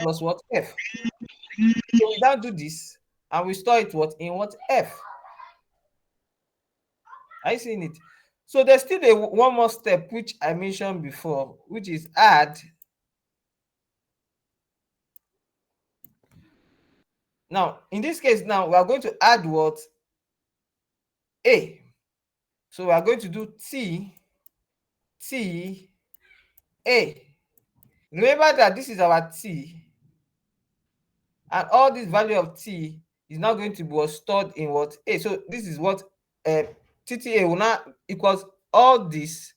plus what? F. So we now do this and we store it what? In what? F. Are you seeing it? So there's still one more step which I mentioned before, which is add. Now, in this case, now we are going to add what? A. So we are going to do T, A. Remember that this is our T, and all this value of T is now going to be stored in what? A. So this is what TTA will now equals all this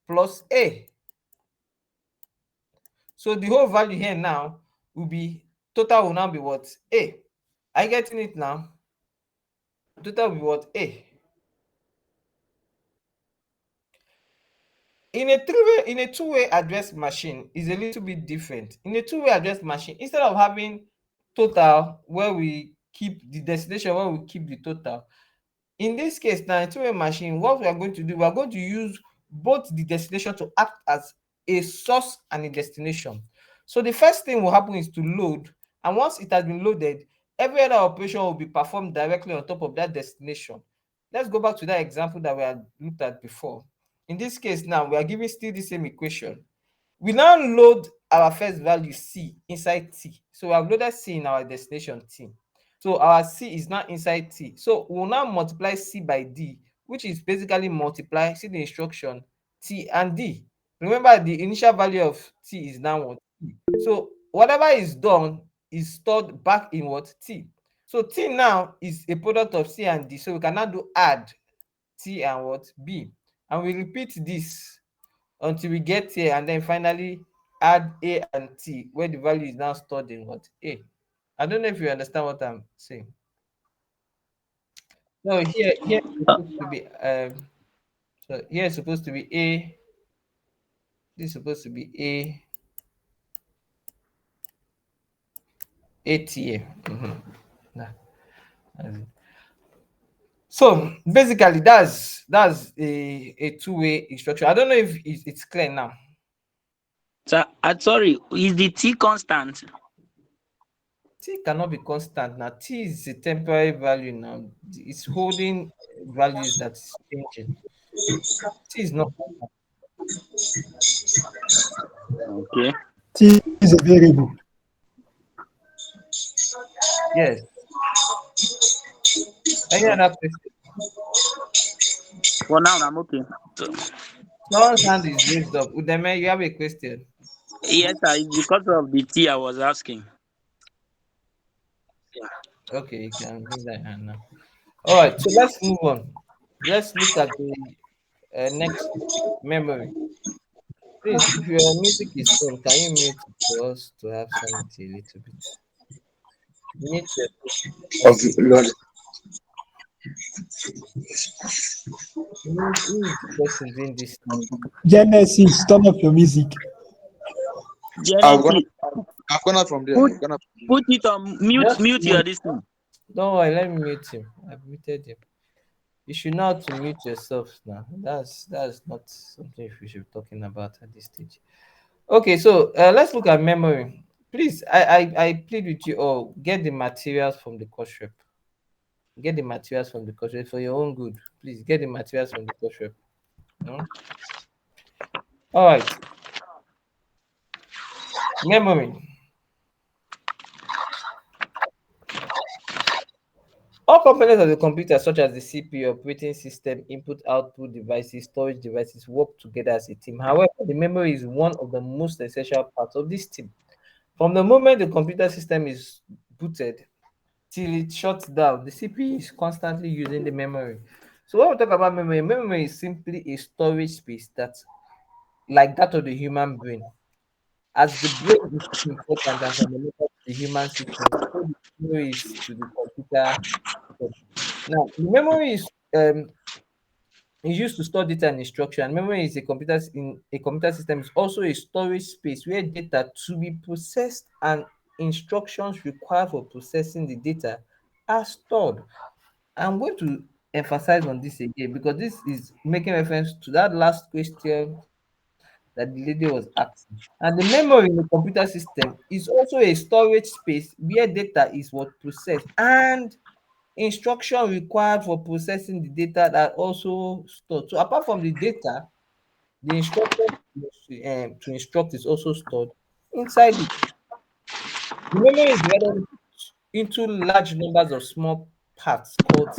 plus A. So the whole value here now will be, total will now be what? A. Are you getting it now? Total will be what? A. In a two-way address machine is a little bit different. In a two-way address machine, instead of having total where we keep the destination, where we keep the total, in this case now, in two-way machine, what we are going to do, we are going to use both the destination to act as a source and a destination. So the first thing will happen is to load, and once it has been loaded, every other operation will be performed directly on top of that destination. Let's go back to that example that we had looked at before. In this case now, we are giving still the same equation. We now load our first value C inside T. So we have loaded C in our destination T. So our C is now inside T. So we'll now multiply C by D, which is basically multiply, see the instruction, T and D. Remember, the initial value of T is now what? T. So whatever is done is stored back in what? T. So T now is a product of C and D. So we can now do add T and what? B. And we repeat this until we get here, and then finally add A and T, where the value is now stored in what? A. I don't know if you understand what I'm saying. So here it's Uh, supposed to be so here it's supposed to be A. This is supposed to be ATA. Nah, that's it. So basically, that's a two-way instruction. I don't know if it's clear now. so, sorry, is the T constant? T cannot be constant now. T is a temporary value now. It's holding values that's changing. T is not constant. Okay. T is a variable. Yes. Any other question? For now, I'm okay. So, Someone's hand is raised up. Udeme, you have a question. yes, sir, it's because of the T I was asking. Okay, you can raise that hand now. All right, so let's move on. Let's look at the next memory. Please, if your music is on, can you mute it for us to have sanity a little bit? We need to. Okay, Lord. Who is the person doing this? Genesis, turn up your music. I've gone. Genesis, I've gone out from there. put I've gone out. put it on mute. Just Mute your mute. this thing. Don't worry, let me mute him. I've muted him. You should know how to mute yourself now. That's not something we should be talking about at this stage. Okay, so let's look at memory. Please, I plead with you all, get the materials from the course rep. Get the materials from the course rep for your own good. Please get the materials from the course rep. No? All right, memory. All components of the computer, such as the CPU, operating system, input output devices, storage devices, work together as a team. However, the memory is one of the most essential parts of this team. From the moment the computer system is booted till it shuts down, the CPU is constantly using the memory. So when we talk about memory, memory is simply a storage space that's like that of the human brain. As the brain is important and fundamental to the human system, so the memory is to the computer system. Now, the memory is used to store data and instruction. Memory is in a computer system is also a storage space where data to be processed and instructions required for processing the data are stored. I'm going to emphasize on this again because this is making reference to that last question that the lady was asking. And the memory in the computer system is also a storage space where data is what processed and instruction required for processing the data that also stored. So apart from the data, the instruction to instruct is also stored inside it. The memory is divided into large numbers of small parts called,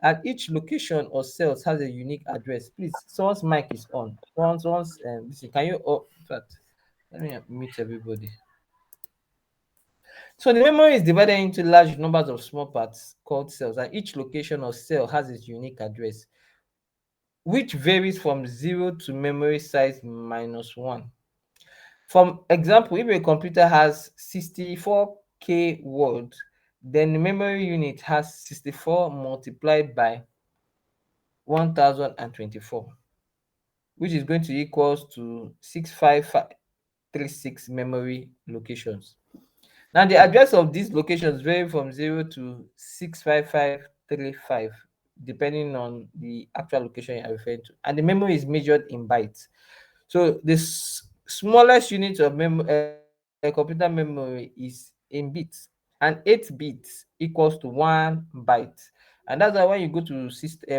and each location or cells has a unique address. Please, someone's mic is on. Someone's listen, can you in fact, let me mute everybody. So the memory is divided into large numbers of small parts called cells, and each location or cell has its unique address, which varies from 0 to memory size -1. For example, if a computer has 64K words, then the memory unit has 64 multiplied by 1024, which is going to equals to 65536 memory locations. Now, the address of these locations vary from 0 to 65535, depending on the actual location you are referring to. And the memory is measured in bytes. So the smallest unit of computer memory is in bits, and 8 bits equals to 1 byte. And that's why when you go to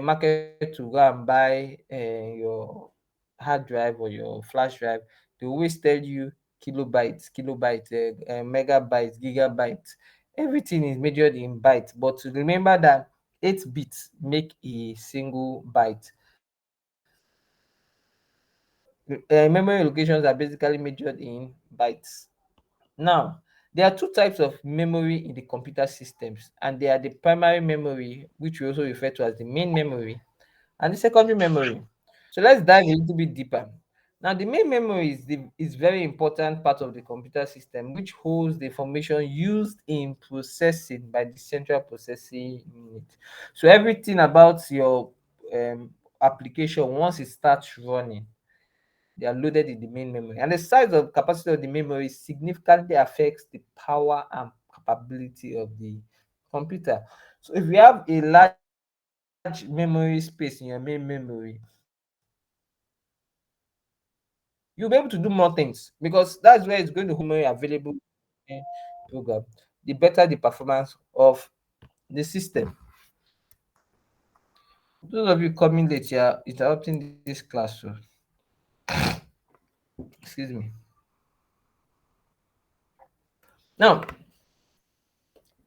market to go and buy your hard drive or your flash drive, they always tell you kilobytes, megabytes, gigabytes. Everything is measured in bytes, but remember that 8 bits make a single byte. Memory locations are basically measured in bytes. Now, there are two types of memory in the computer systems, and they are the primary memory, which we also refer to as the main memory, and the secondary memory. So let's dive a little bit deeper. Now, the main memory is very important part of the computer system, which holds the information used in processing by the central processing unit. So everything about your application, once it starts running, they are loaded in the main memory. And the size of capacity of the memory significantly affects the power and capability of the computer. So if you have a large memory space in your main memory, you'll be able to do more things because that's where it's going to hold memory available in program. The better the performance of the system. Those of you coming late, you are interrupting this class. So excuse me. Now,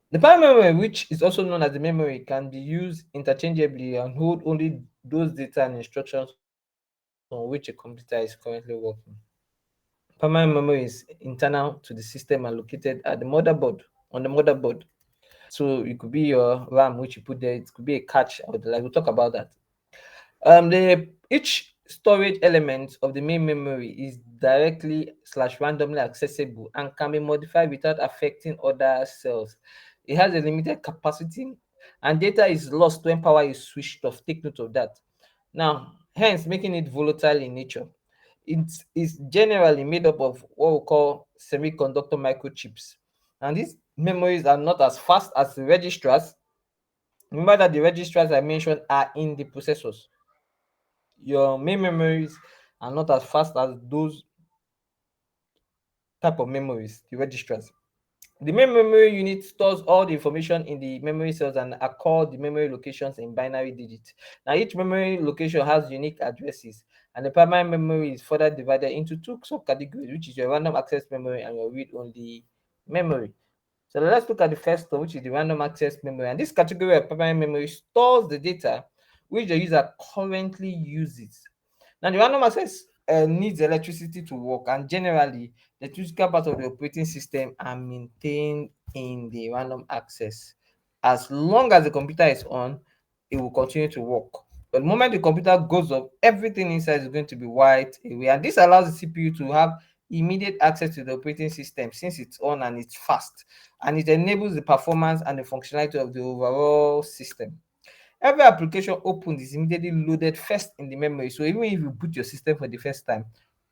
the primary memory, which is also known as the memory, can be used interchangeably and hold only those data and instructions on which a computer is currently working. Primary memory is internal to the system and located at the motherboard, on the motherboard. So it could be your RAM, which you put there. It could be a cache. We'll talk about that. Each storage element of the main memory is directly / randomly accessible and can be modified without affecting other cells. It has a limited capacity, and data is lost when power is switched off. Take note of that. Now, hence making it volatile in nature. It is generally made up of what we call semiconductor microchips, and these memories are not as fast as the registers. Remember that the registers I mentioned are in the processors. Your main memories are not as fast as those type of memories, the registers. The main memory unit stores all the information in the memory cells and are called the memory locations in binary digits. Now, each memory location has unique addresses, and the primary memory is further divided into two subcategories, which is your random access memory and your read-only memory. So let's look at the first one, which is the random access memory. And this category of primary memory stores the data which the user currently uses. Now, the random access needs electricity to work, and generally, the physical part of the operating system are maintained in the random access. As long as the computer is on, it will continue to work. But the moment the computer goes up, everything inside is going to be wiped away. And this allows the CPU to have immediate access to the operating system since it's on and it's fast. And it enables the performance and the functionality of the overall system. Every application opened is immediately loaded first in the memory. So even if you boot your system for the first time,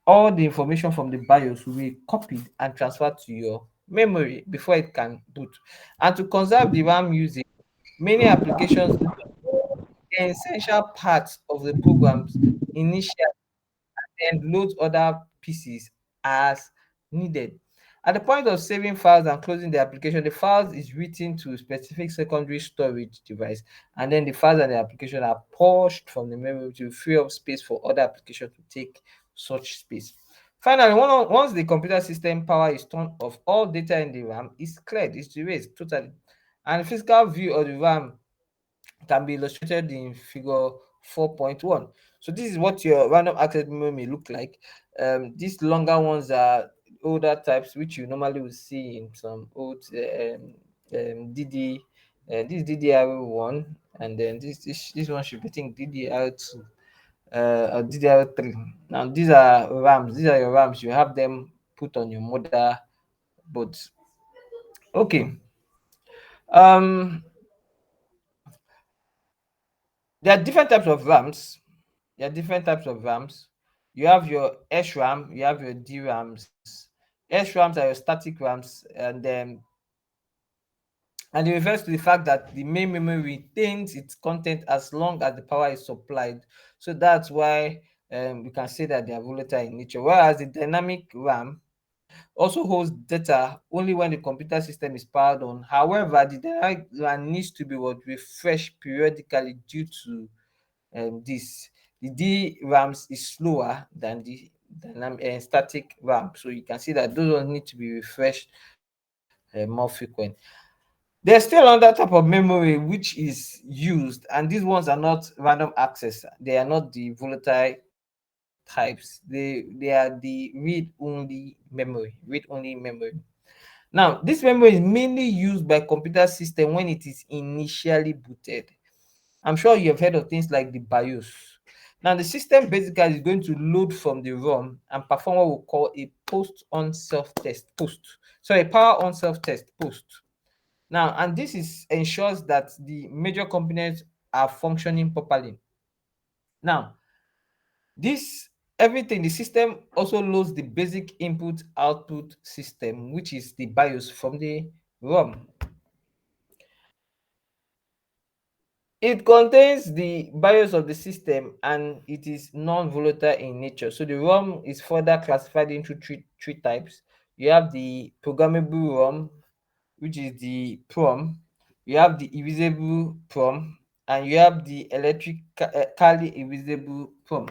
all the information from the BIOS will be copied and transferred to your memory before it can boot. And to conserve the RAM usage, many applications load the essential parts of the programs initially then load other pieces as needed. At the point of saving files and closing the application, the files is written to a specific secondary storage device, and then the files and the application are pushed from the memory to free up space for other applications to take such space. Finally, once the computer system power is turned off, all data in the RAM is cleared, is erased totally. And the physical view of the RAM can be illustrated in figure 4.1. So this is what your random access memory may look like. These longer ones are older types, which you normally will see in some old DD. This DDR1, and then this one should be, I think, DDR2 or DDR3. Now these are RAMs. These are your RAMs. You have them put on your motherboards. Okay. Um, there are different types of RAMs. There are different types of RAMs. You have your SRAM, you have your DRAMs. SRAMs are your static RAMs, and it refers to the fact that the main memory retains its content as long as the power is supplied. So that's why we can say that they are volatile in nature. Whereas the dynamic RAM also holds data only when the computer system is powered on. However, the dynamic RAM needs to be refreshed periodically due to this. The DRAMs is slower than the dynamic static RAM, so you can see that those ones need to be refreshed more frequent. There's still another type of memory which is used, and these ones are not random access. They are not the volatile types. They are the read-only memory. Now, this memory is mainly used by computer system when it is initially booted. I'm sure you have heard of things like the BIOS. Now, the system basically is going to load from the ROM and perform what we call a post on self test post. So a power on self test post. Now, and this is ensures that the major components are functioning properly. Now, this everything, the system also loads the basic input output system, which is the BIOS from the ROM. It contains the BIOS of the system and it is non-volatile in nature. So the ROM is further classified into three types. You have the programmable ROM, which is the PROM. You have the erasable PROM, and you have the electrically erasable PROM.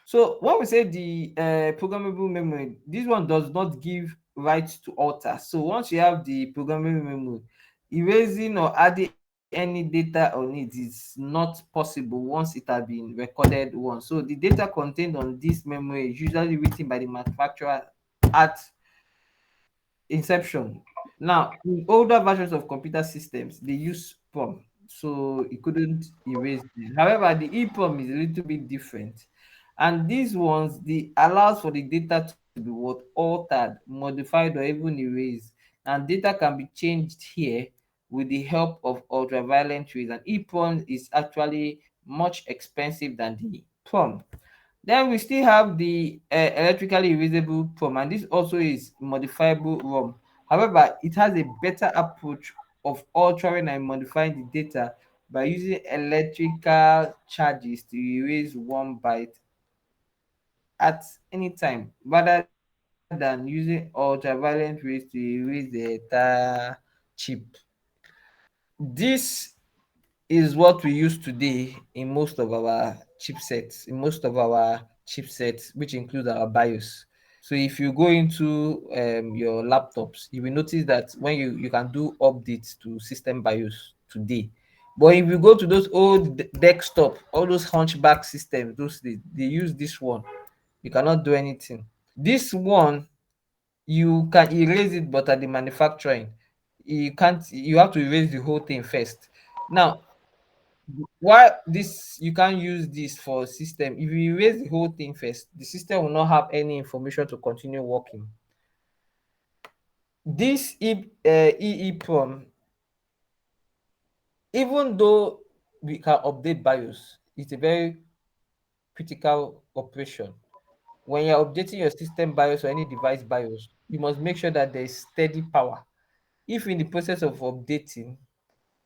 So when we say the programmable memory, this one does not give rights to alter. So once you have the programmable memory, erasing or adding any data on it is not possible once it has been recorded once. So the data contained on this memory is usually written by the manufacturer at inception. Now, in older versions of computer systems, they use PROM, so it couldn't erase them. However, the EEPROM is a little bit different, and these ones the allows for the data to be what altered, modified, or even erased, and data can be changed here with the help of ultraviolet rays. And EEPROM is actually much expensive than the PROM. Then we still have the electrically erasable PROM, and this also is modifiable ROM. However, it has a better approach of altering and modifying the data by using electrical charges to erase one byte at any time, rather than using ultraviolet rays to erase the entire chip. This is what we use today in most of our chipsets, which includes our BIOS. So if you go into your laptops, you will notice that when you can do updates to system BIOS today. But if you go to those old desktop, all those hunchback systems, they use this one. You cannot do anything. This one you can erase it, but at the manufacturing, you can't. You have to erase the whole thing first. Now, why this you can't use this for system? If you erase the whole thing first, the system will not have any information to continue working. This EEPROM, even though we can update BIOS, it's a very critical operation. When you're updating your system BIOS or any device BIOS, you must make sure that there is steady power. If in the process of updating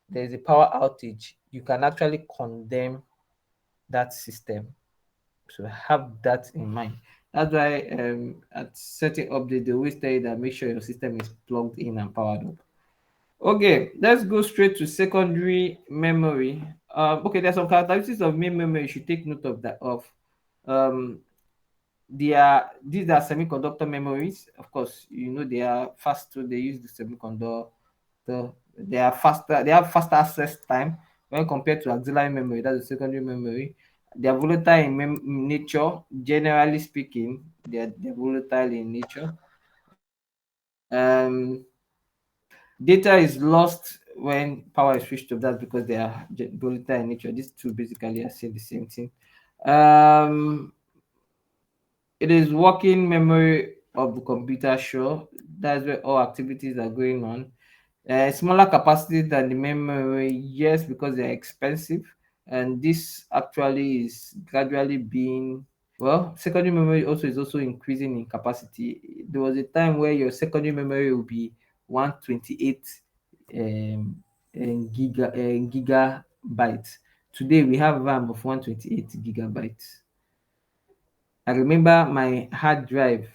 there is a power outage, you can actually condemn that system. So have that in mind. That's why at setting update they always tell you that make sure your system is plugged in and powered up. Okay, let's go straight to secondary memory. Okay, there's some characteristics of main memory you should take note of that of. Um, these are semiconductor memories. Of course, you know they are fast. So they use the semiconductor. They are faster. They have faster access time when compared to auxiliary memory. That's the secondary memory. They are volatile in nature. Generally speaking, they're volatile in nature. Data is lost when power is switched off. That's because they are volatile in nature. These two basically are saying the same thing. Um, it is working memory of the computer, sure. That's where all activities are going on. Smaller capacity than the memory, yes, because they're expensive. And this actually is gradually being, well, secondary memory also is also increasing in capacity. There was a time where your secondary memory will be 128 um, gigabytes. Today we have RAM of 128 gigabytes. I remember my hard drive.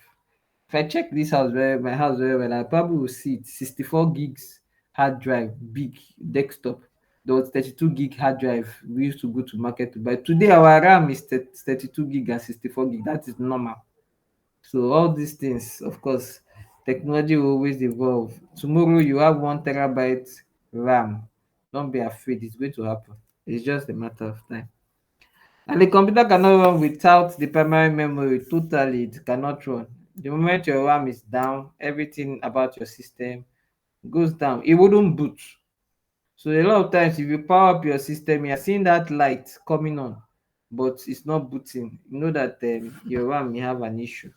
If I check this house where my house very well, I probably will see it 64 gigs hard drive, big desktop. There was 32 gig hard drive. We used to go to market to buy. Today our RAM is 32 gig and 64 gig. That is normal. So all these things, of course, technology will always evolve. Tomorrow you have 1 terabyte RAM. Don't be afraid, it's going to happen. It's just a matter of time. And the computer cannot run without the primary memory. Totally, it cannot run. The moment your RAM is down, everything about your system goes down. It wouldn't boot. So a lot of times, if you power up your system, you're seeing that light coming on, but it's not booting. You know that your RAM may have an issue.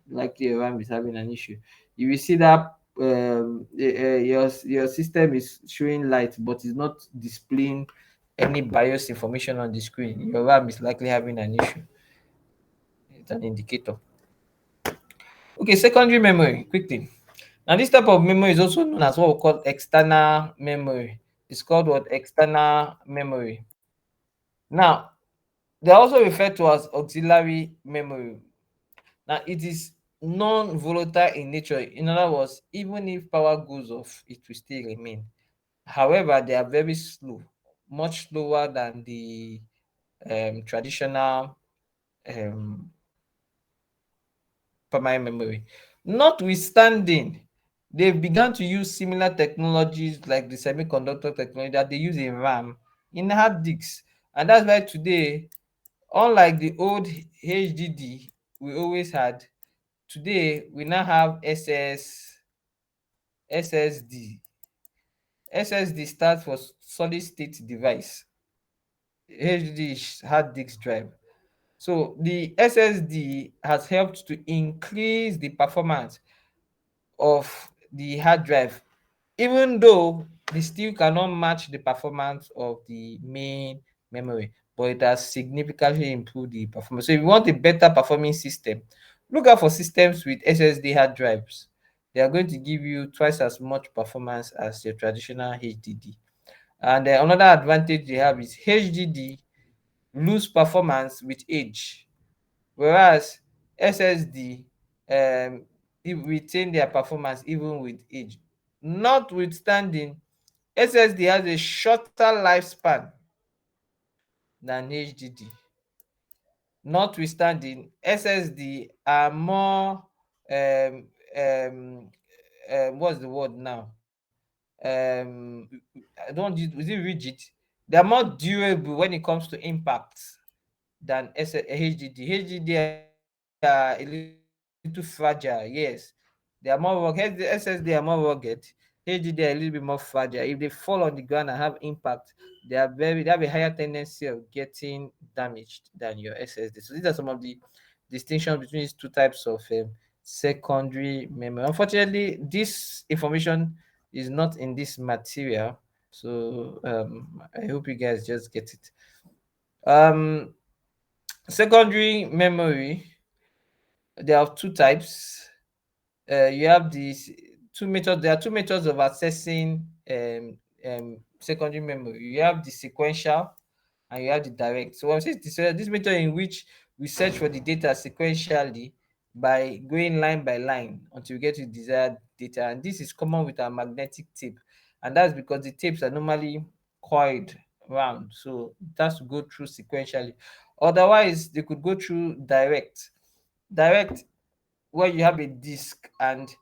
Likely your RAM is having an issue. If you see that your system is showing light, but it's not displaying any BIOS information on the screen, your RAM is likely having an issue. It's an indicator. Okay, secondary memory, quickly. Now, this type of memory is also known as what we call external memory. It's called what? External memory. Now, they are also referred to as auxiliary memory. Now, it is non-volatile in nature. In other words, even if power goes off, it will still remain. However, they are very slow, much slower than the traditional um, primary memory. Notwithstanding, they've begun to use similar technologies like the semiconductor technology that they use in RAM in hard disks. And that's why today, unlike the old HDD we always had, today we now have SSD. SSD stands for solid state device. HDD is hard disk drive. So the SSD has helped to increase the performance of the hard drive, even though they still cannot match the performance of the main memory, but it has significantly improved the performance. So if you want a better performing system, look out for systems with SSD hard drives. They are going to give you twice as much performance as your traditional HDD. And another advantage they have is HDD lose performance with age, whereas SSD retain their performance even with age. Notwithstanding, SSD has a shorter lifespan than HDD. Notwithstanding, SSD are more um, um, what's the word now? I don't use, is it rigid? They are more durable when it comes to impact than HDD. HDD are a little fragile, yes. They are more rugged. SSD are more rugged. HDD are a little bit more fragile. If they fall on the ground and have impact, they have a higher tendency of getting damaged than your SSD. So these are some of the distinctions between these two types of secondary memory. Unfortunately, this information is not in this material, so I hope you guys just get it. Um, Secondary memory, there are two types. You have these two methods. There are two methods of accessing secondary memory. You have the sequential and you have the direct. So I'm saying this method in which we search for the data sequentially by going line by line until we get to desired data. And this is common with our magnetic tape. And that's because the tapes are normally coiled round. So it has to go through sequentially. Otherwise, they could go through direct. Direct, where you have a disk and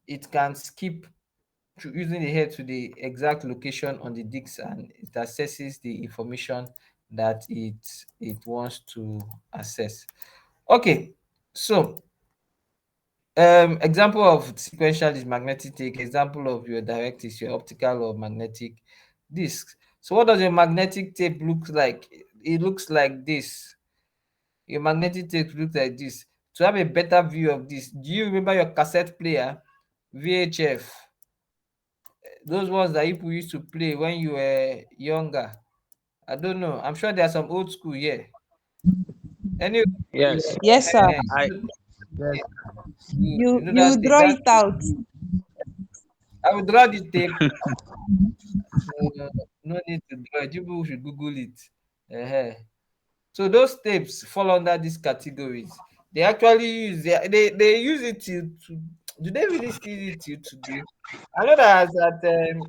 it can skip through using the head to the exact location on the disk, and it accesses the information that it wants to access. Okay, so example of sequential is magnetic tape. Example of your direct is your optical or magnetic discs. So what does your magnetic tape look like? It looks like this. Your magnetic tape looks like this. To have a better view of this, do you remember your cassette player, VHF? Those ones that people used to play when you were younger. I don't know. I'm sure there's some old school here. Anyway, Yes. Yes, sir. I yes. you know You that tape. draw That it out. I would draw the tape. No need to draw it. People should Google it. uh So those tapes fall under these categories. They actually use they use it to do they really still use it till today? I know that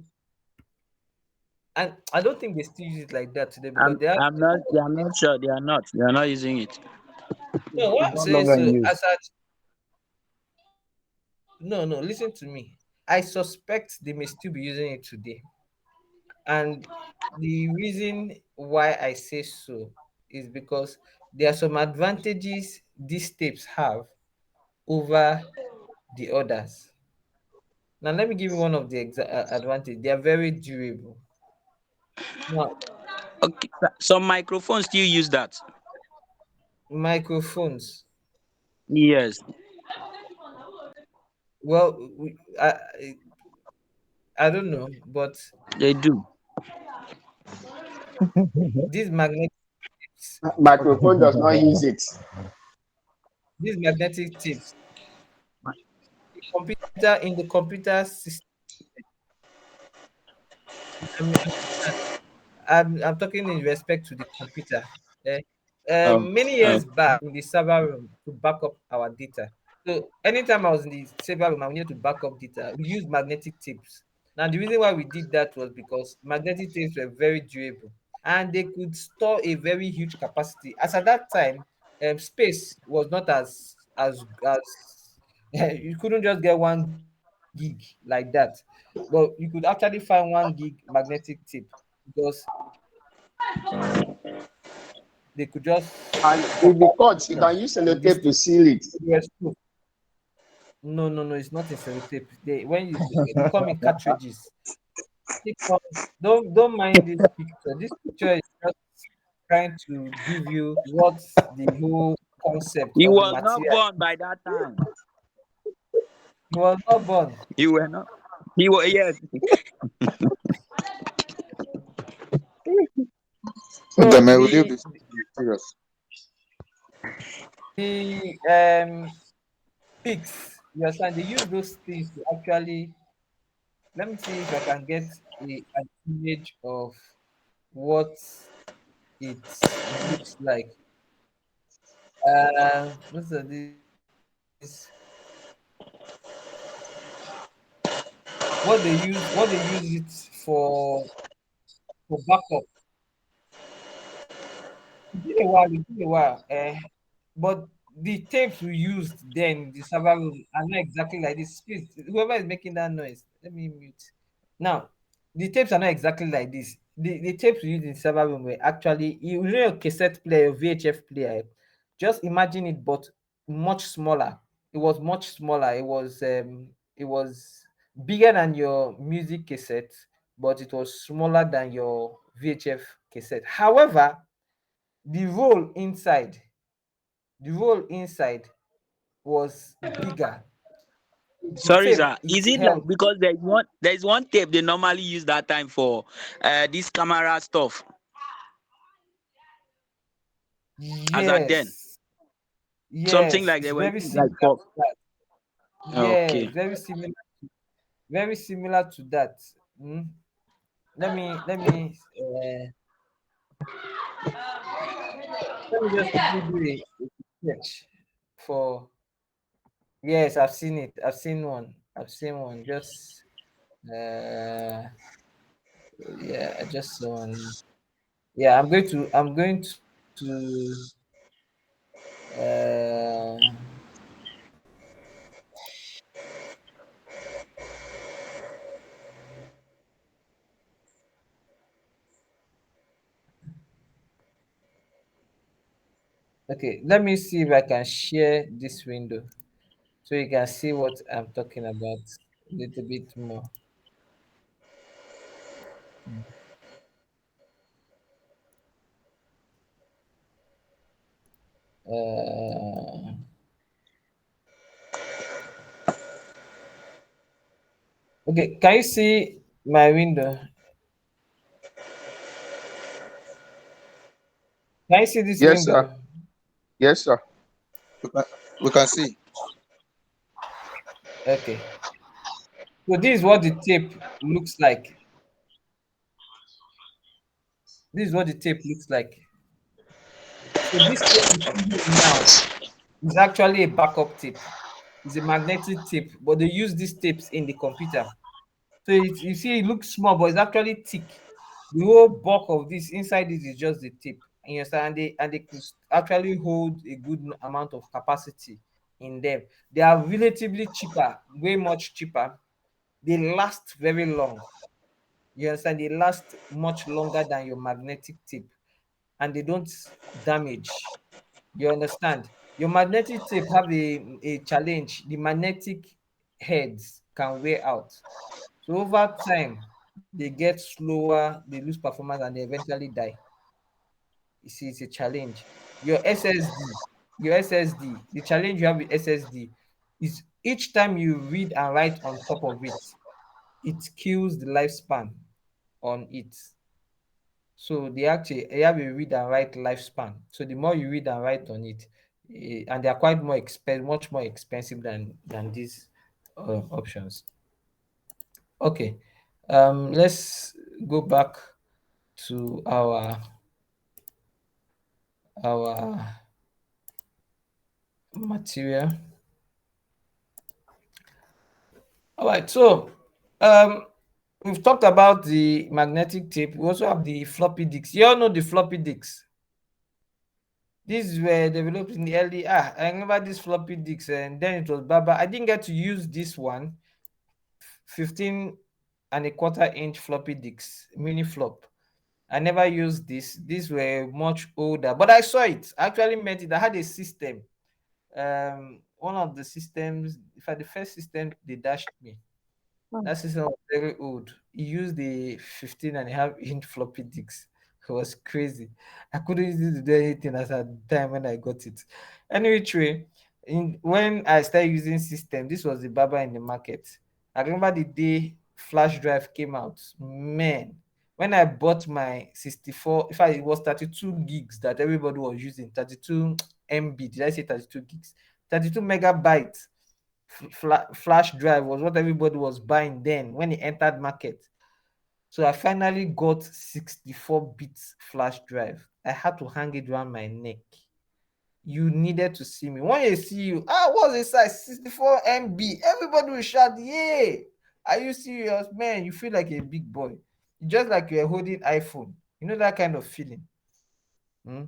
and I don't think they still use it like that today because they have I'm not sure they are not. They are not using it. no what I'm No saying. longer in So use. as at no, listen to me. I suspect they may still be using it today. And the reason why I say so is because there are some advantages these tapes have over the others. Now, let me give you one of the advantage. They are very durable. Now, Okay. Some microphones still use that. microphones. Yes, Well, I don't know, but they do. these magnetic tips, Microphone does not use it. these magnetic tips, in the computer system. I mean, I'm talking in respect to the computer. Eh, Oh, many oh. years back in the server room to back up our data. So anytime I was in the server room, I needed to back up data. We used magnetic tapes. Now the reason why we did that was because magnetic tapes were very durable and they could store a very huge capacity. As at that time, space was not as you couldn't just get 1 gig like that, but you could actually find 1 gig magnetic tape because they could just And if it cuts, you can use in this sellotape to thing. seal it. No, it's not in sellotape. They come in cartridges. Don't mind this picture. This picture is just trying to give you what the whole concept You or the was not material. born by that time. He was not born. You were not. He was yes. So Udeme, will you be serious? the pics, you understand, they use those things to actually, let me see if I can get an image of what it looks like. Most of these, what they use it for backup. It's been a while. But the tapes we used then in the server room are not exactly like this. Please, whoever is making that noise, let me mute. Now, the tapes are not exactly like this. The tapes we used in server room were actually, you know, a cassette player, VHF player. Just imagine it, but much smaller. It was much smaller. It was bigger than your music cassette, but it was smaller than your VHF cassette. However, the roll inside, the roll inside was bigger. The Sorry, tape sir. it Is it like held. because there's one tape they normally use that time for this camera stuff as at then? Yes, Something yes, like it's they were very using like similar for to that. Yeah, okay. very similar to that. Mm. Let me let me just quickly do a search for. Yes, I've seen it. I've seen one. I've seen one. Just yeah, I just saw one. Yeah, I'm going to okay, let me see if I can share this window so you can see what I'm talking about a little bit more. Uh, okay, can you see my window? Can you see this Yes, sir. window? Yes, sir. We can, we can see. Okay. So this is what the tape looks like. This is what the tape looks like. So this tape you see here now is actually a backup tape. It's a magnetic tape, but they use these tapes in the computer. So you see, it looks small, but it's actually thick. The whole bulk of this inside this is just the tape. And you understand? And they could actually hold a good amount of capacity in them. They are relatively cheaper, way much cheaper. They last very long. You understand? They last much longer than your magnetic tape, and they don't damage. You understand? Your magnetic tape have a challenge. The magnetic heads can wear out. So over time, they get slower, they lose performance, and they eventually die. You see, it's a challenge. Your SSD, the challenge you have with SSD is each time you read and write on top of it, it kills the lifespan on it. So they have a read and write lifespan. So the more you read and write on it, and they are quite much more expensive than these options. Okay, let's go back to our material. All right, so um, we've talked about the magnetic tape. We also have the floppy disks. You all know the floppy disks. These were developed in the early. I remember these floppy disks, and then it was Baba. I didn't get to use this one, 15 and a quarter inch floppy disks, mini flop. I never used this. These were much older, but I saw it. I actually met it. I had a system. One of the systems, in fact, the first system they dashed me. That system was very old. He used the 15 and a half inch floppy disks. It was crazy. I couldn't use it to do anything as at the time when I got it. Anyway, when I started using system, this was the Baba in the market. I remember the day flash drive came out. Man, when I bought my 64, in fact, it was 32 gigs that everybody was using. 32 MB. Did I say 32 gigs? 32 megabytes flash drive was what everybody was buying then when it entered market. So I finally got 64 bits flash drive. I had to hang it around my neck. You needed to see me. When you see you, what's the size? 64 MB. Everybody will shout, "Yeah! Are you serious, man?" You feel like a big boy. Just like you're holding iPhone. You know that kind of feeling. Hmm?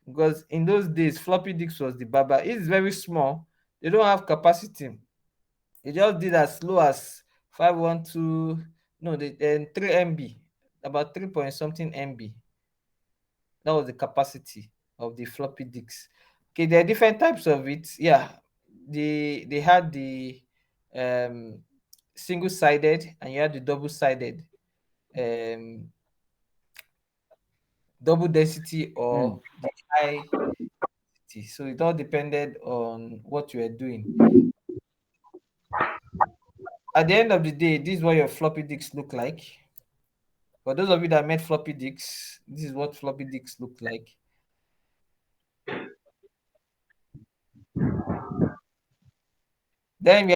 Because in those days, floppy disk was the baba. It's very small. They don't have capacity. They just did as slow as 512, no, 3 MB, about 3 point something MB. That was the capacity of the floppy disks. Okay, there are different types of it. Yeah, they had the um, single sided and you had the double sided, um, double density or the high density. So it all depended on what you were doing. At the end of the day, this is what your floppy disks look like. For those of you that made floppy disks, this is what floppy disks look like. Then we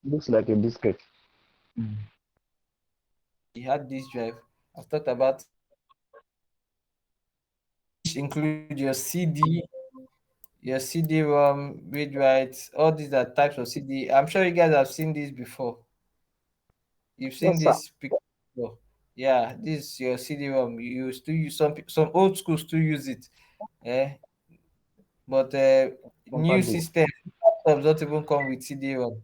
Looks like a biscuit. hard disk drive. I've talked about which include your CD-ROM, read write. All these are types of CD. I'm sure you guys have seen this before. You've seen Yes, sir. this picture before. Yeah, this is your CD-ROM. You still use some old schools still use it. Eh? But new Compact disc. system laptops don't even come with CD-ROM.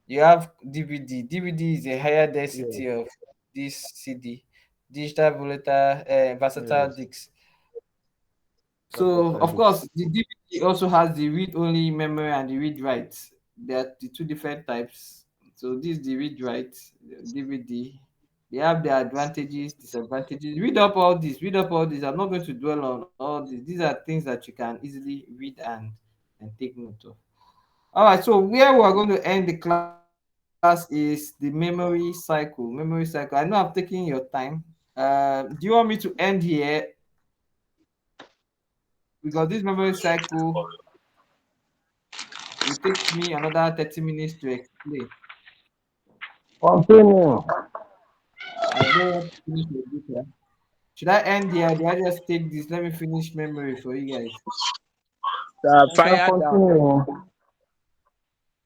You have DVD. DVD is a higher Yes. density of this CD. Digital volatile versatile Yes. discs. So Versatile of disc. course the DVD also has the read-only memory and the read-write. They are the two different types. So this is the read-write DVD. They have their advantages, disadvantages. Read up all this. Read up all this. I'm not going to dwell on all this. These are things that you can easily read and take note of. All right. So where we are going to end the class is the memory cycle. Memory cycle. I know I'm taking your time. Do you want me to end here because this memory cycle will take me another 30 minutes to explain. Continue. I don't want to finish the data. Should I end here? Do I just take this? Let me finish memory for you guys. You can Fire down. continue. I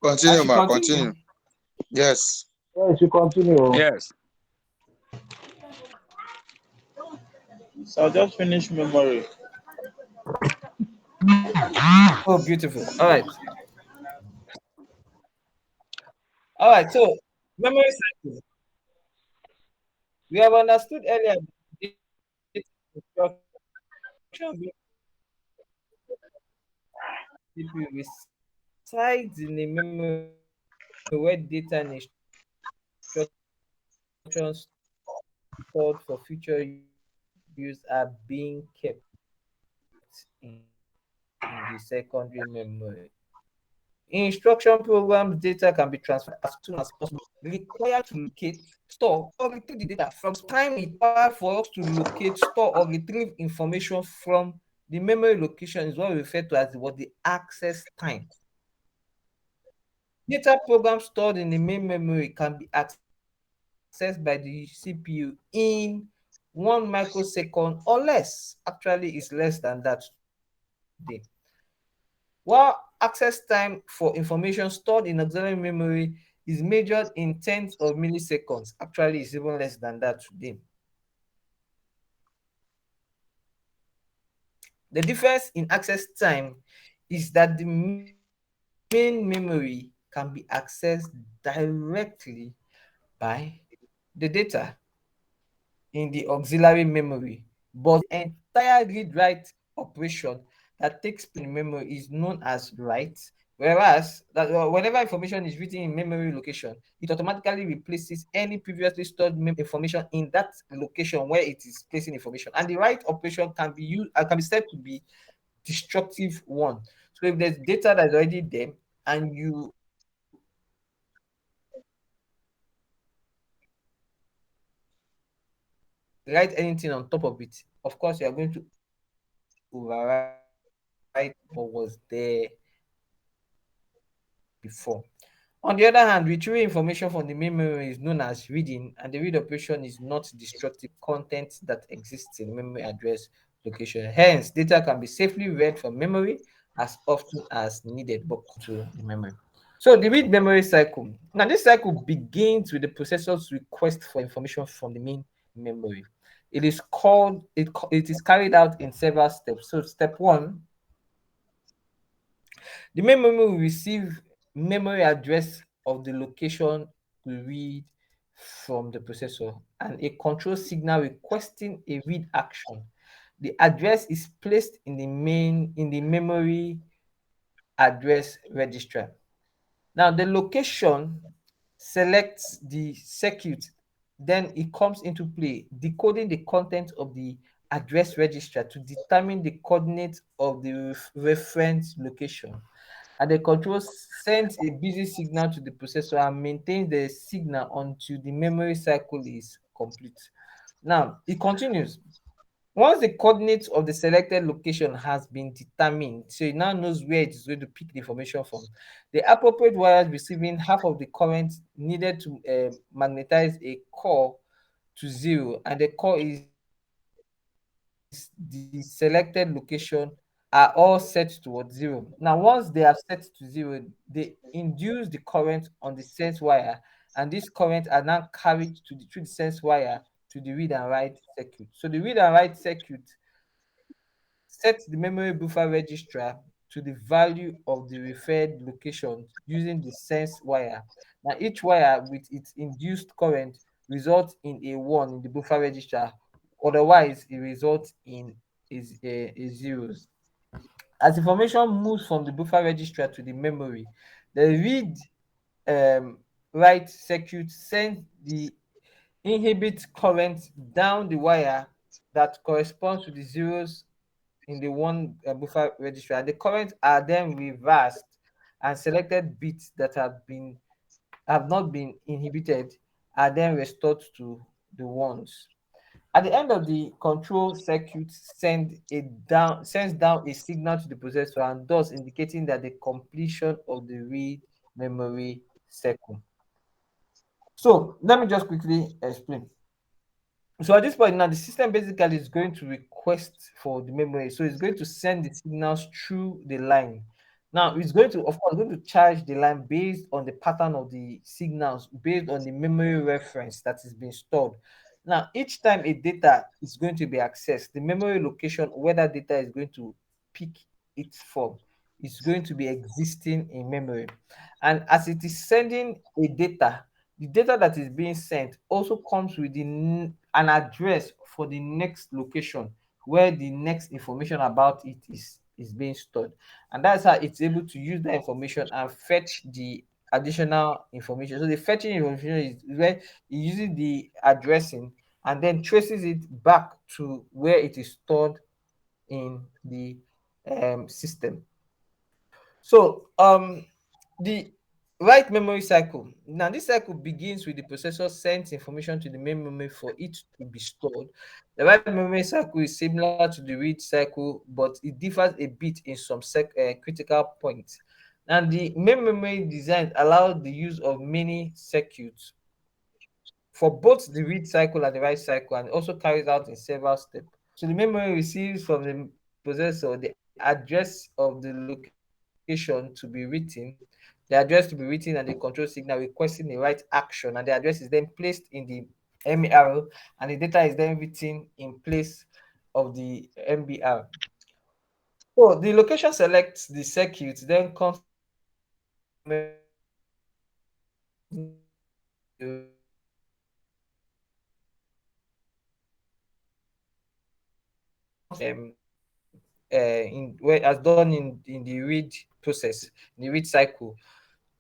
Continue, should ma. Continue. continue. Yes. Yes, you continue. Yes. So I'll just finish memory. Oh, beautiful. All right. All right. So, memory cycle. We have understood earlier the instruction being CPU resides in the memory where data and instructions stored for future use are being kept in the secondary memory. Instruction programs data can be transferred as soon as possible, required to locate, store, or retrieve the data. From time required for us to locate, store, or retrieve information from the memory location is what we refer to as the access time. Data programs stored in the main memory can be accessed by the CPU in 1 microsecond or less. Actually, it's less than that today. While access time for information stored in auxiliary memory is measured in tenths of milliseconds, actually, it's even less than that today. The difference in access time is that the main memory can be accessed directly by the data in the auxiliary memory, but entire read-write operation that takes place in memory is known as write. Whereas that whenever information is written in memory location, it automatically replaces any previously stored information in that location where it is placing information. And the write operation can be used can be said to be destructive one. So if there's data that's already there and you write anything on top of it, of course you are going to overwrite what was there before. On the other hand, retrieving information from the main memory is known as reading, and the read operation is not destructive content that exists in memory address location. Hence, data can be safely read from memory as often as needed, but to the memory. So the read memory cycle. Now, this cycle begins with the processor's request for information from the main memory. It is carried out in several steps. So, step one, the main memory will receive memory address of the location we read from the processor and a control signal requesting a read action. The address is placed in the memory address register. Now the location selects the circuit, then it comes into play, decoding the content of the address register to determine the coordinates of the reference location. And the control sends a busy signal to the processor and maintains the signal until the memory cycle is complete. Now, it continues. Once the coordinates of the selected location has been determined, so it now knows where it is going to pick the information from, the appropriate wires receiving half of the current needed to magnetize a core to zero, and the core is the selected location, are all set towards zero. Now, once they are set to zero, they induce the current on the sense wire, and these currents are now carried through the sense wire to the read and write circuit. So the read and write circuit sets the memory buffer registrar to the value of the referred location using the sense wire. Now, each wire with its induced current results in a 1 in the buffer register. Otherwise, it results in a zeros. As information moves from the buffer register to the memory, the read write circuit sends the inhibit current down the wire that corresponds to the zeros in the one buffer register. The currents are then reversed, and selected bits that have not been inhibited are then restored to the ones. At the end of the control circuit sends down a signal to the processor, and thus indicating that the completion of the read memory cycle. So let me just quickly explain. So at this point now, the system basically is going to request for the memory. So it's going to send the signals through the line. Now it's going to, of course, going to charge the line based on the pattern of the signals, based on the memory reference that is being stored. Now, each time a data is going to be accessed, the memory location where that data is going to pick its form is going to be existing in memory. And as it is sending a data, the data that is being sent also comes with an address for the next location where the next information about it is being stored, and that's how it's able to use that information and fetch the additional information. So the fetching information is where it uses the addressing and then traces it back to where it is stored in the system. So the write memory cycle. Now this cycle begins with the processor sends information to the main memory for it to be stored. The write memory cycle is similar to the read cycle, but it differs a bit in some critical points. And the main memory design allows the use of many circuits for both the read cycle and the write cycle, and also carries out in several steps. So the memory receives from the processor the address of the location to be written, the address to be written, and the control signal requesting the right action, and the address is then placed in the MER, and the data is then written in place of the MBR. So the location selects the circuit, then comes to the memory cycle, in where as done in the read process, in the read cycle,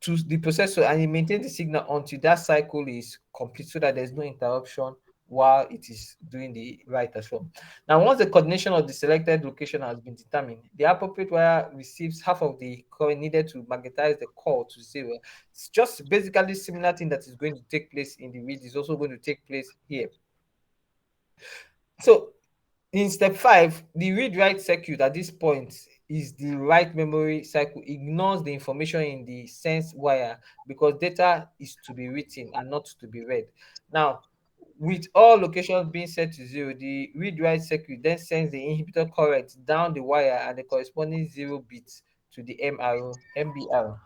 to the processor, and it maintains the signal until that cycle is complete so that there's no interruption while it is doing the write as well. Now, once the coordination of the selected location has been determined, the appropriate wire receives half of the current needed to magnetize the core to zero. It's just basically similar thing that is going to take place in the read is also going to take place here. So in step 5, the read-write circuit at this point is the write memory cycle, ignores the information in the sense wire because data is to be written and not to be read. Now, with all locations being set to zero, the read-write circuit then sends the inhibitor current down the wire and the corresponding zero bits to the MBR.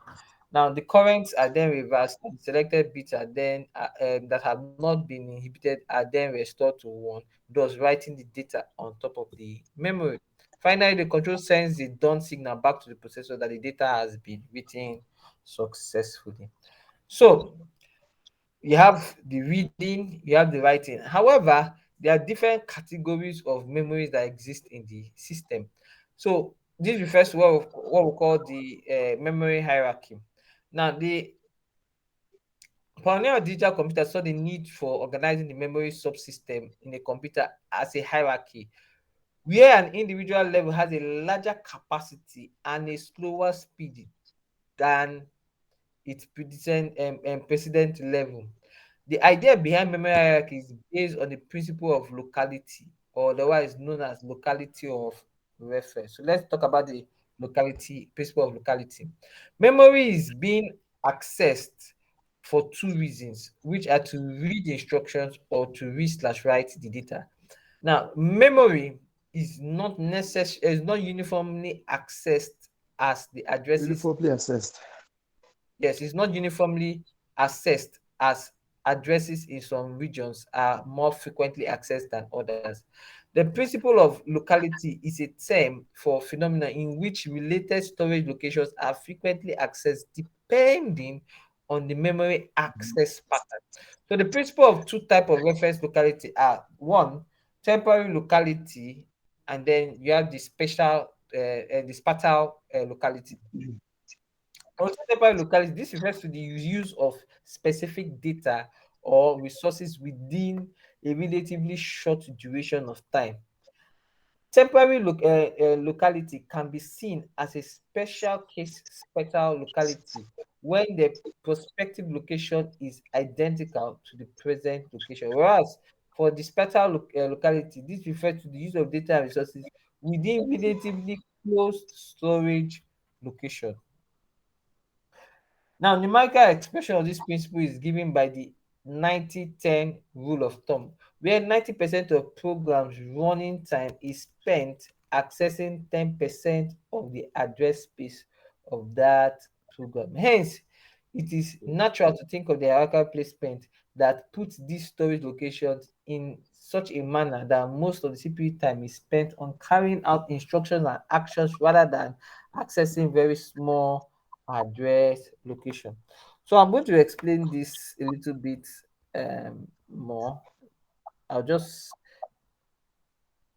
Now the currents are then reversed, and the selected bits are then that have not been inhibited are then restored to one, thus writing the data on top of the memory. Finally, the control sends the done signal back to the processor that the data has been written successfully. So you have the reading, you have the writing. However, there are different categories of memories that exist in the system. So this refers to what we call the memory hierarchy. Now, the pioneer of digital computer saw the need for organizing the memory subsystem in a computer as a hierarchy, where an individual level has a larger capacity and a slower speed than its precedent level. The idea behind memory hierarchy is based on the principle of locality or otherwise known as locality of reference. So let's talk about the locality principle of locality. Memory is being accessed for two reasons, which are to read instructions or to read slash write the data. Now, memory is not uniformly accessed as the addresses. Uniformly assessed. Yes, it's not uniformly assessed as addresses in some regions are more frequently accessed than others. The principle of locality is a term for phenomena in which related storage locations are frequently accessed depending on the memory access pattern. So the principle of two type of reference locality are: one, temporary locality, and then you have the spatial locality. Also, temporary locality, this refers to the use of specific data or resources within a relatively short duration of time. Temporary locality can be seen as a special case spatial locality when the prospective location is identical to the present location. Whereas for the spatial locality, this refers to the use of data and resources within relatively close storage location. Now, numerical expression of this principle is given by the 90-10 rule of thumb, where 90% of programs running time is spent accessing 10% of the address space of that program. Hence, it is natural to think of the hierarchical placement that puts these storage locations in such a manner that most of the CPU time is spent on carrying out instructions and actions rather than accessing very small address location. So I'm going to explain this a little bit more. I'll just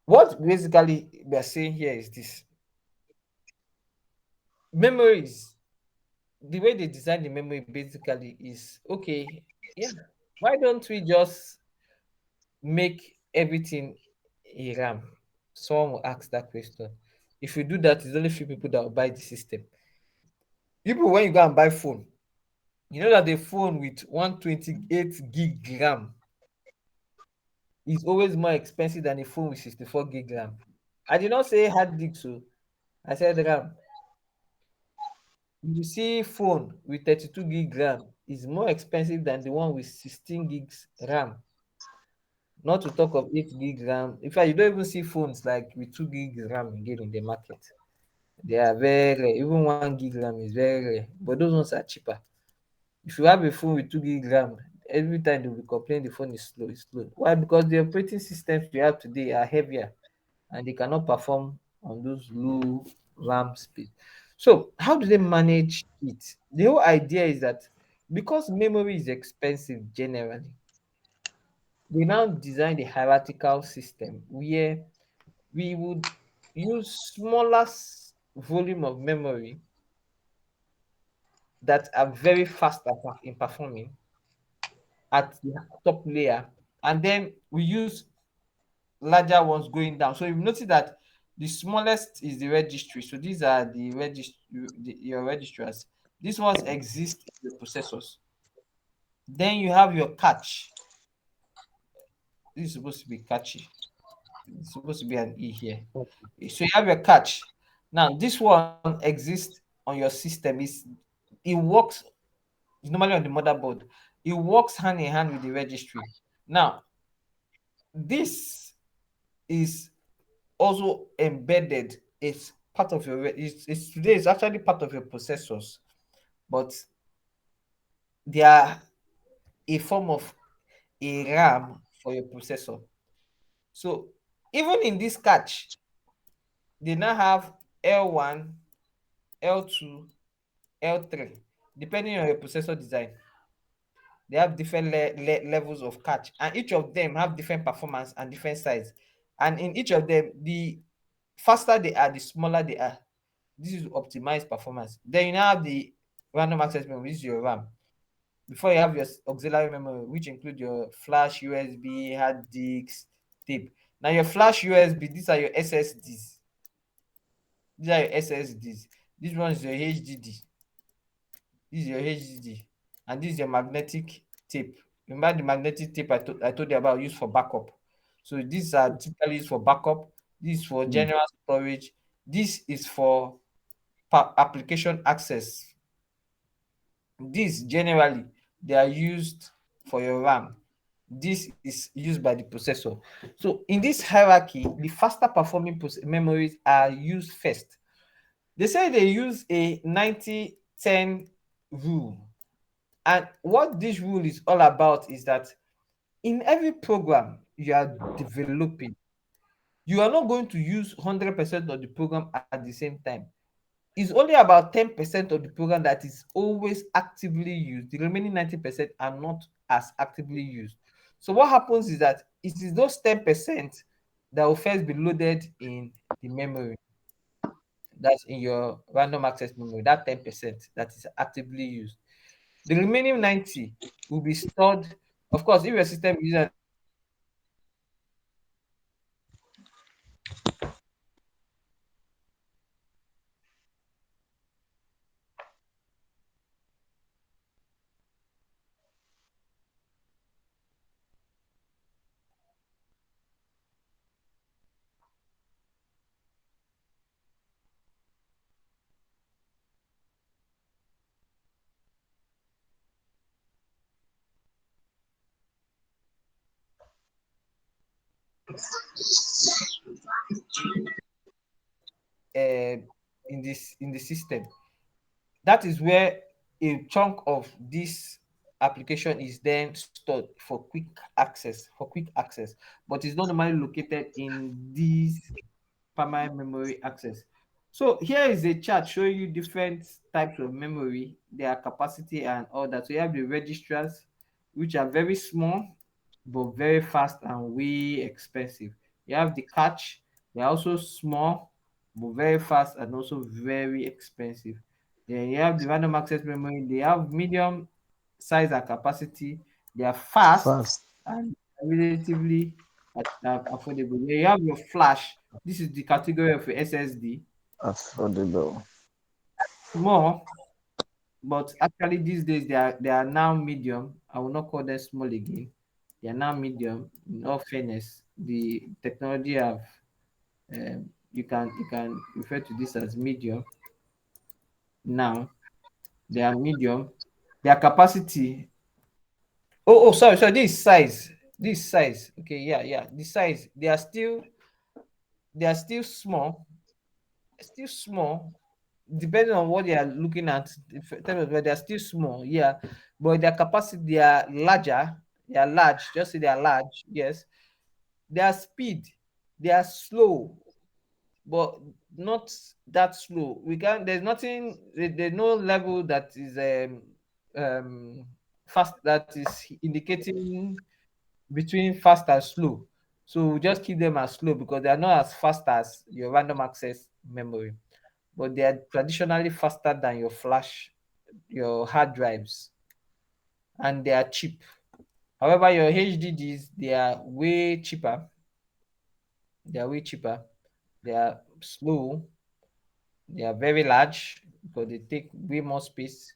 what basically we are saying here is this: memories. The way they design the memory basically is okay. Yeah, why don't we just make everything a RAM? Someone will ask that question. If you do that, it's only few people that will buy the system. People, when you go and buy phone, you know that the phone with 128 gig RAM is always more expensive than a phone with 64 gig RAM. I did not say hard disk, so I said RAM. You see, phone with 32 gig RAM is more expensive than the one with 16 gigs RAM. Not to talk of 8 gig RAM. In fact, you don't even see phones like with 2 gig RAM again in the market. They are very rare. Even 1 gig RAM is very rare, but those ones are cheaper. If you have a phone with 2 gig RAM, every time they'll be complaining the phone is slow, it's slow. Why? Because the operating systems we have today are heavier and they cannot perform on those low RAM speed. So, how do they manage it? The whole idea is that because memory is expensive generally, we now design the hierarchical system where we would use smaller volume of memory that are very fast in performing at the top layer, and then we use larger ones going down. So you notice that the smallest is the registry. So these are your registers. These ones exist in the processors. Then you have your cache. This is supposed to be cache. It's supposed to be an E here. So you have your cache. Now this one exists on your system. It works normally on the motherboard. It works hand in hand with the registry. Now this is also embedded. It's part of your it's today it's actually part of your processors, but they are a form of a RAM for your processor. So even in this cache, they now have L1, L2, L3, depending on your processor design. They have different levels of cache, and each of them have different performance and different size. And in each of them, the faster they are, the smaller they are. This is optimized performance. Then you now have the random access memory, which is your RAM. Before you have your auxiliary memory, which include your flash, USB, hard disks, tape. Now your flash, USB, these are your SSDs. These are your SSDs. This one is your HDD. This is your HDD. And this is your magnetic tape. Remember the magnetic tape I told you about, used for backup. So these are typically used for backup. This is for Mm. general storage. This is for application access. This generally they are used for your RAM. This is used by the processor. So in this hierarchy, the faster performing memories are used first. They say they use a 90-10 rule. And what this rule is all about is that in every program you are developing, you are not going to use 100% of the program at the same time. It's only about 10% of the program that is always actively used. The remaining 90% are not as actively used. So what happens is that it is those 10% that will first be loaded in the memory. That's in your random access memory, that 10% that is actively used. The remaining 90 will be stored. Of course, if your system uses an SSD, you can use an SSD. But the remaining 90 will be stored in in the system. That is where a chunk of this application is then stored for quick access, but it's not normally located in these primary memory access. So here is a chart showing you different types of memory, their capacity and all that. So you have the registers, which are very small but very fast and way expensive. You have the cache, they're also small but very fast and also very expensive. Then you have the random access memory, they have medium size and capacity, they are fast Fast. and relatively affordable. Then you have your flash, this is the category of your SSD. Affordable. Small, but actually these days they are now medium. I will not call them small again. They are now medium. In all fairness, the technology have you can refer to this as medium now. They are medium. Their capacity. Sorry. This size. This size. Okay, yeah. The size. They are still small, still small, depending on what they are looking at. They are still small, yeah, but their capacity, they are larger. They are large. Just say they are large. Yes, their speed, they are slow, but not that slow. We can. There's nothing. There's no level that is fast, that is indicating between fast and slow. So we just keep them as slow because they are not as fast as your random access memory, but they are traditionally faster than your flash, your hard drives, and they are cheap. However, your HDDs, they are way cheaper. They are way cheaper. They are slow. They are very large because they take way more space.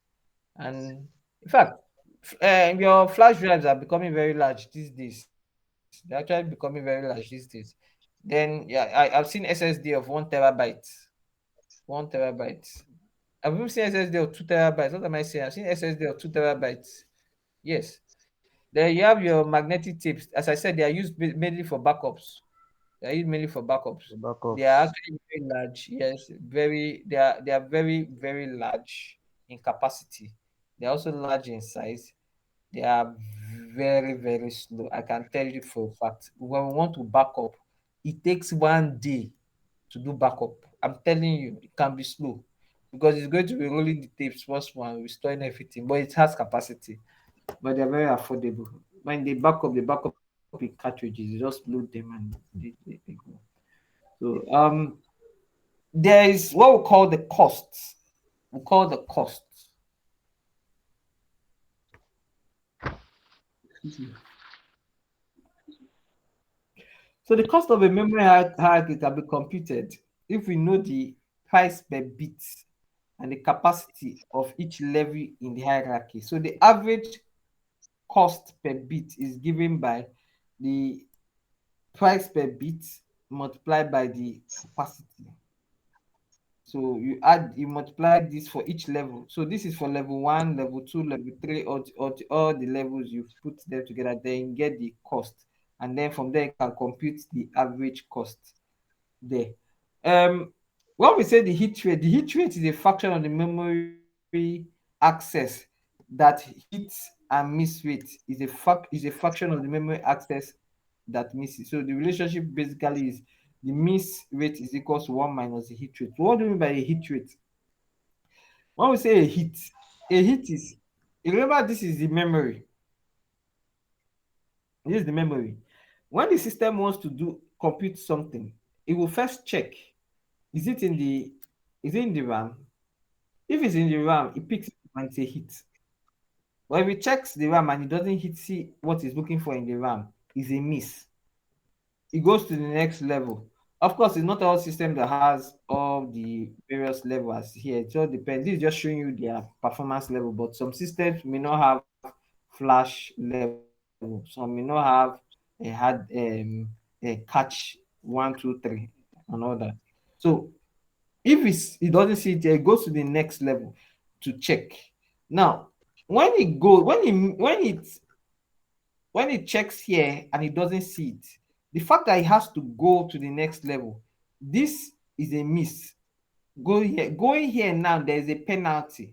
And in fact, your flash drives are becoming very large these days. They're actually becoming very large these days. Then yeah, I've seen SSD of 1 terabyte. 1 terabyte. I've even seen SSD of 2 terabytes. What am I saying? I've seen SSD of 2 terabytes. Yes. Then you have your magnetic tapes. As I said, they are used mainly for backups. They are used mainly for backups. The They are backups. actually very large. Yes, very. They are very very large in capacity. They are also large in size. They are very very slow. I can tell you for a fact. When we want to back up, it takes 1 day to do backup. I'm telling you, it can be slow because it's going to be rolling the tapes once more and restoring everything, but it has capacity. But they're very affordable. When they back up in cartridges, you just load them and they go. So there is what we call the costs. We call the costs. Excuse me. So the cost of a memory hierarchy can be computed if we know the price per bit and the capacity of each level in the hierarchy. So the average cost per bit is given by the price per bit multiplied by the capacity. So you multiply this for each level. So this is for level 1, level 2, level 3, all the levels, you put them together, then you get the cost. And then from there you can compute the average cost there. When we say the heat rate is a fraction of the memory access that hits and miss rate is a fraction of the memory access that misses. So the relationship basically is the miss rate is equals to 1 minus the hit rate. So what do we mean by a hit rate? When we say a hit is, remember this is the memory. This is the memory. When the system wants to do compute something, it will first check, is it in the RAM? If it's in the RAM, it picks it and it's a hit. But if it checks the RAM and it doesn't see what it's looking for in the RAM, it's a miss. It goes to the next level. Of course, it's not all system that has all the various levels here. It all depends. This is just showing you their performance level, but some systems may not have flash level. Some may not have a catch 1, 2, 3 and all that. So if it doesn't see it, it goes to the next level to check. Now, when it checks here and it doesn't see it, the fact that it has to go to the next level, this is a miss. Going here now, there's a penalty.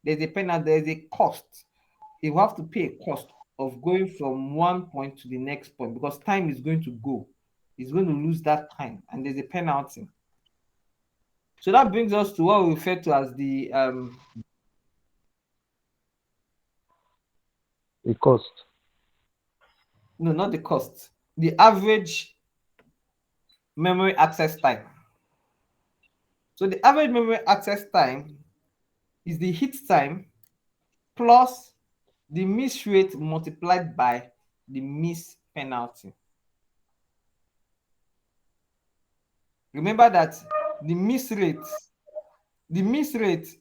There's a cost. You have to pay a cost of going from one point to the next point because time is going to go. It's going to lose that time, and there's a penalty. So that brings us to what we refer to as the cost. no, not the cost, the average memory access time. So the average memory access time is the hit time plus the miss rate multiplied by the miss penalty. Remember that the miss rate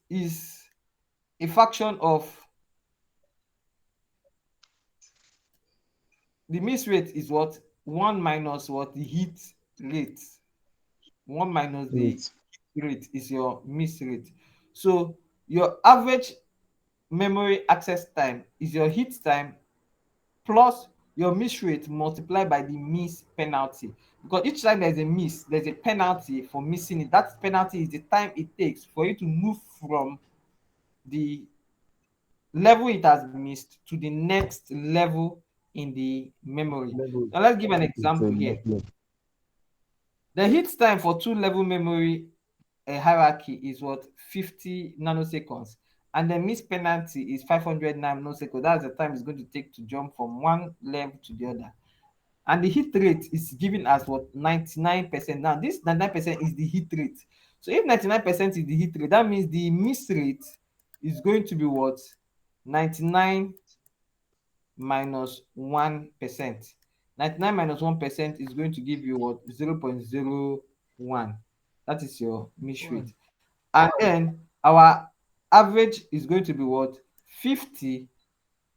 is a fraction of the miss rate is what? 1 minus what? The hit rate. 1 minus the rate is your miss rate. So your average memory access time is your hit time plus your miss rate multiplied by the miss penalty. Because each time there's a miss, there's a penalty for missing it. That penalty is the time it takes for you to move from the level it has missed to the next level in the memory. Now let's give an example here. The hit time for 2-level memory hierarchy is what? 50 nanoseconds. And the miss penalty is 500 nanoseconds. That's the time it's going to take to jump from one level to the other. And the hit rate is given as what? 99%. Now, this 99% is the hit rate. So if 99% is the hit rate, that means the miss rate is going to be what? 99 minus 1%. 99 minus 1% is going to give you what? 0.01. That is your miss rate. And then our average is going to be what? 50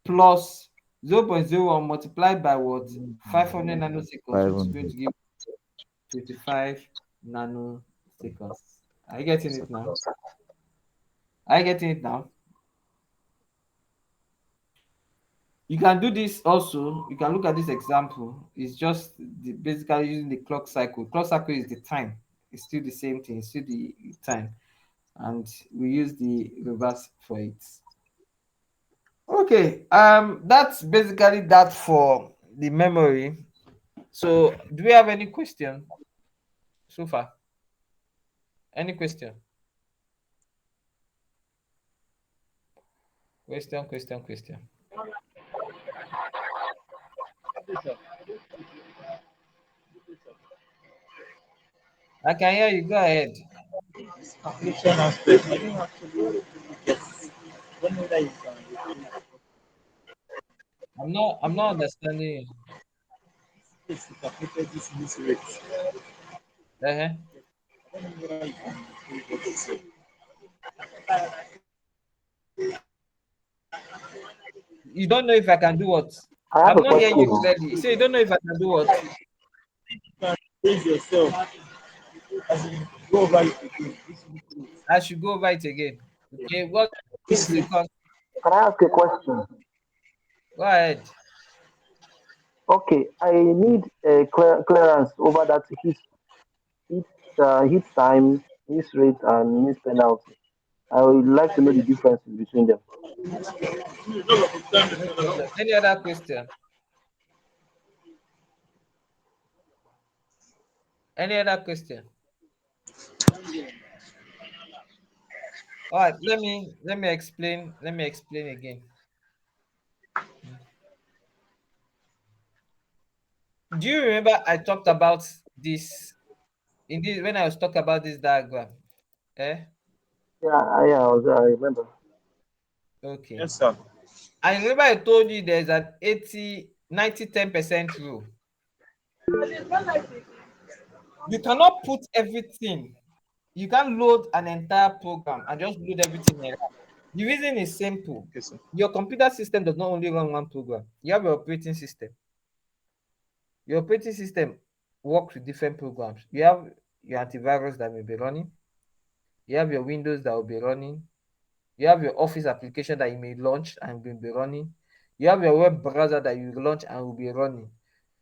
plus 0.01 multiplied by what? 500 nanoseconds, which is going to give 25 nanoseconds. Are you getting it now? Are you getting it now? You can do this also. You can look at this example. It's just basically using the clock cycle. Clock cycle is the time. It's still the same thing. It's still the time. And we use the reverse for it. Okay. That's basically that for the memory. So do we have any question so far? Any question? Question. I can hear you. Go ahead. Calculation aspect. I don't actually get it. Don't know that you can repeat. I'm not understanding you. Yes, you calculated this miss rate. Uh-huh. I don't know whether you can repeat what you said. You don't know if I can do what? I have I'm a not hearing you question. clearly. You say you don't know if I can do what? praise yourself as in go over it again. This week. I should go over it again. Okay, what This is the week. con? Can I ask a question? Go ahead. Okay, I need a clearance over that heat, heat time, miss rate, and miss penalty. I would like to know the differences between them. No problem. Any other question? Any other question? All right, let me explain. Let me explain again. Do you remember I talked about this in this when I was talking about this diagram? Eh? I remember. Okay. Yes, sir. I remember I told you there's an 10% rule. You cannot put everything. You can't load an entire program and just load everything in RAM. The reason is simple. Okay, sir. Your computer system does not only run one program. You have your operating system. Your operating system works with different programs. You have your antivirus that will be running. You have your Windows that will be running. You have your Office application that you may launch and will be running. You have your web browser that you launch and will be running.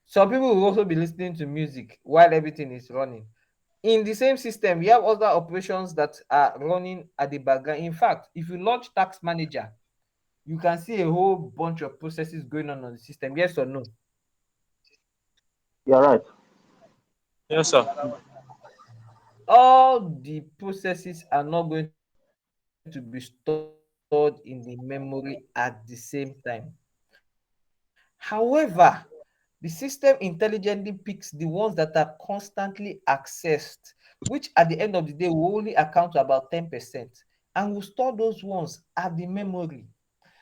Some people will also be listening to music while everything is running. In the same system, you have other operations that are running at the background. In fact, if you launch Task Manager, you can see a whole bunch of processes going on the system. Yes or no? You're right. Yes, sir. All the processes are not going to be stored in the memory at the same time. However, the system intelligently picks the ones that are constantly accessed, which at the end of the day will only account to about 10%, and will store those ones at the memory.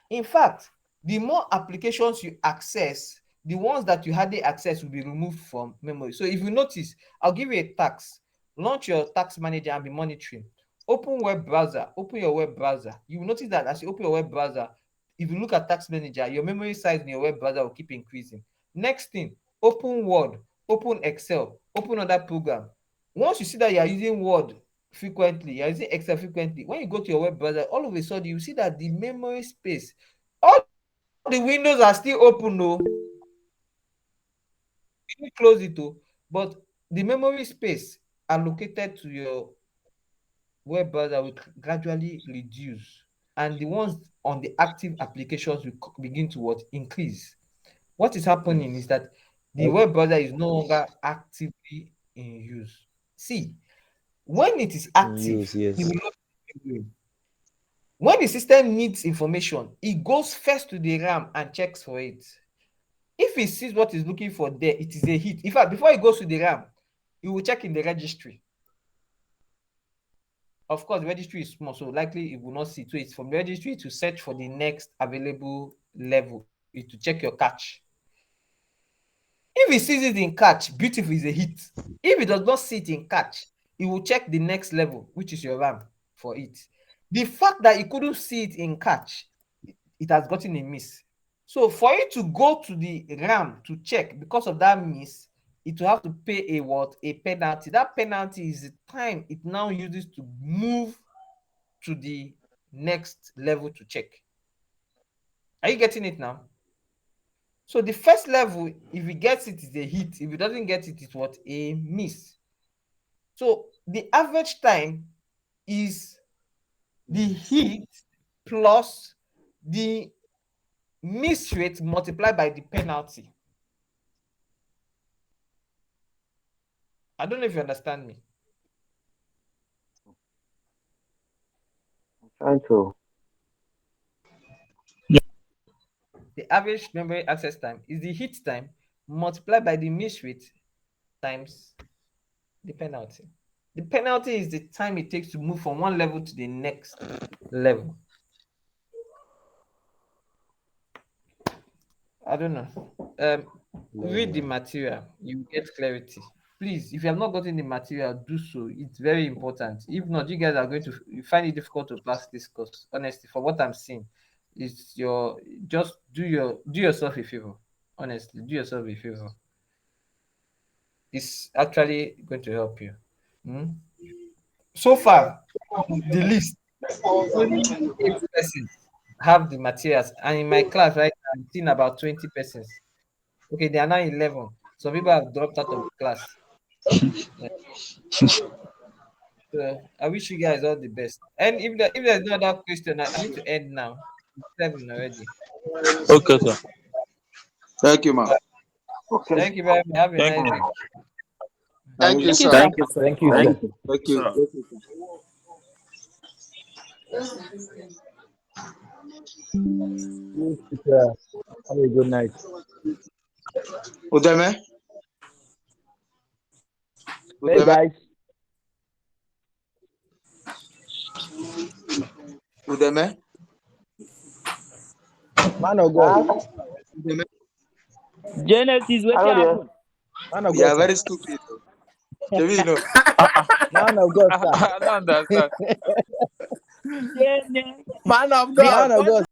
In fact, the more applications you access, the ones that you hardly access will be removed from memory. So if you notice, I'll give you a task. Launch your task manager and be monitoring. Open your web browser. You will notice that as you open your web browser, if you look at task manager, your memory size in your web browser will keep increasing. Next thing, open Word, open Excel, open other program. Once you see that you are using Word frequently, you are using Excel frequently, when you go to your web browser, all of a sudden you see that the memory space, all the windows are still open, though. You didn't close it, though, but the memory space allocated to your web browser will gradually reduce, and the ones on the active applications will begin to what increase. What is happening is that the web browser is no longer actively in use. See, when it is active, Use, it yes. will not be memory. When the system needs information, it goes first to the RAM and checks for it. If it sees what it's looking for there, it is a hit. In fact, before it goes to the RAM, it will check in the registry. Of course, the registry is small, so likely it will not see. So it's from the registry to search for the next available level, it to check your catch. If it sees it in catch, beautiful is a hit. If it does not see it in catch, it will check the next level, which is your RAM for it. The fact that it couldn't see it in catch, it has gotten a miss. So for it to go to the RAM to check because of that miss, it will have to pay a what? A penalty. That penalty is the time it now uses to move to the next level to check. Are you getting it now? So the first level, if it gets it, is a hit. If it doesn't get it, it's what? A miss. So the average time is the hit plus the miss rate multiplied by the penalty. I don't know if you understand me. Trying to. The average memory access time is the hit time multiplied by the miss rate times the penalty. The penalty is the time it takes to move from one level to the next level. I don't know. Read the Level. material, you get clarity. Please, if you have not gotten the material, do so. It's very important. If not, you guys are going to find it difficult to pass this course. Honestly, from what I'm seeing, it's your just do yourself a favor. Honestly, do yourself a favor. is actually going to help you. So far, the list, only 8 persons have the materials, and in my class right now, I'm seeing about 20 persons. Okay, they are now 11. Some people have dropped out of the class. Yeah. So I wish you guys all the best. And if there's no other question, I need to end now. It's 7 already. Okay, sir. Thank you, ma. Okay. Thank you very much. Have a Thank nice you. week. Thank you, Thank you, sir. sir. Thank you, sir. Thank you, Thank sir. you, Thank you. sir. Thank you, sir. Yes, sir. Have a good night. Udeme? Hey, Udeme? guys. Udeme? Man of God. Ah, Udeme? Genesis, what hello there. happened? Man of You God, are sir. very stupid. Shebi, you know. Man of God, sir. I don't understand. Genesis. Man of Man God. of God,